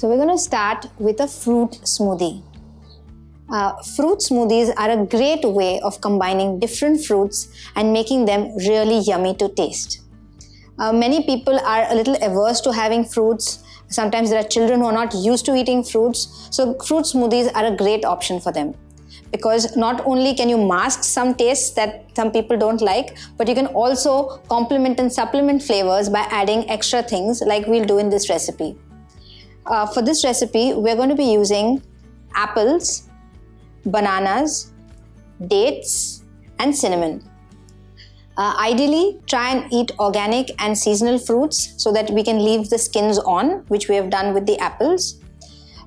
So we're going to start with a fruit smoothie. Fruit smoothies are a great way of combining different fruits and making them really yummy to taste. Many people are a little averse to having fruits. Sometimes there are children who are not used to eating fruits. So fruit smoothies are a great option for them, because not only can you mask some tastes that some people don't like, but you can also complement and supplement flavors by adding extra things like we'll do in this recipe. For this recipe, we're going to be using apples, bananas, dates, and cinnamon. Ideally, try and eat organic and seasonal fruits so that we can leave the skins on, which we have done with the apples.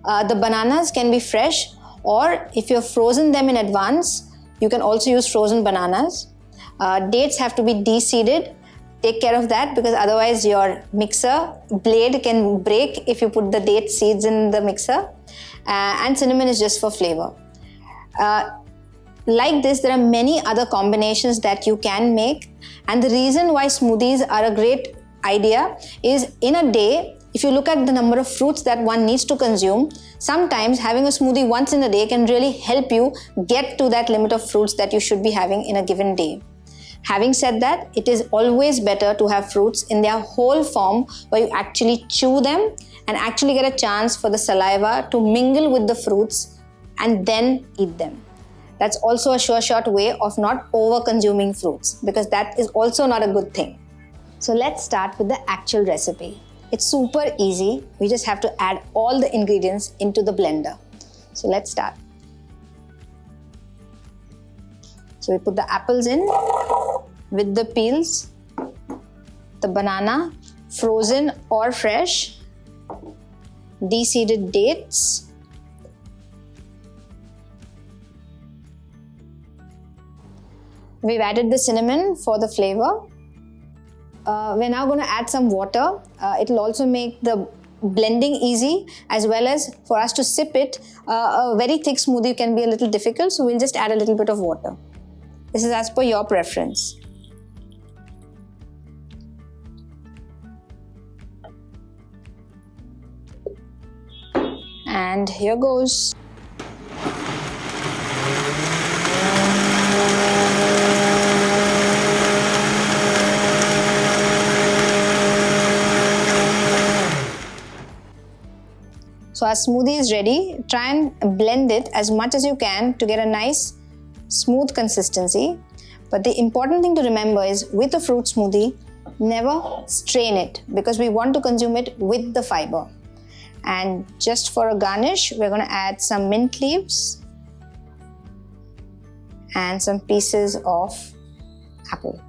The bananas can be fresh, or if you've frozen them in advance, you can also use frozen bananas. Dates have to be de-seeded. Take care of that, because otherwise your mixer blade can break if you put the date seeds in the mixer. And cinnamon is just for flavor. Like this, there are many other combinations that you can make. And the reason why smoothies are a great idea is, in a day, if you look at the number of fruits that one needs to consume, sometimes having a smoothie once in a day can really help you get to that limit of fruits that you should be having in a given day. Having said that, it is always better to have fruits in their whole form, where you actually chew them and actually get a chance for the saliva to mingle with the fruits and then eat them. That's also a sure shot way of not over consuming fruits, because that is also not a good thing. So let's start with the actual recipe. It's super easy. We just have to add all the ingredients into the blender. So let's start. So we put the apples in with the peels, the banana, frozen or fresh, de-seeded dates, we've added the cinnamon for the flavor. We're now going to add some water. It'll also make the blending easy, as well as for us to sip it. A very thick smoothie can be a little difficult, so we'll just add a little bit of water. This is as per your preference. And here goes. So our smoothie is ready. Try and blend it as much as you can to get a nice smooth consistency. But the important thing to remember is, with a fruit smoothie, never strain it, because we want to consume it with the fiber. And just for a garnish, we're going to add some mint leaves and some pieces of apple.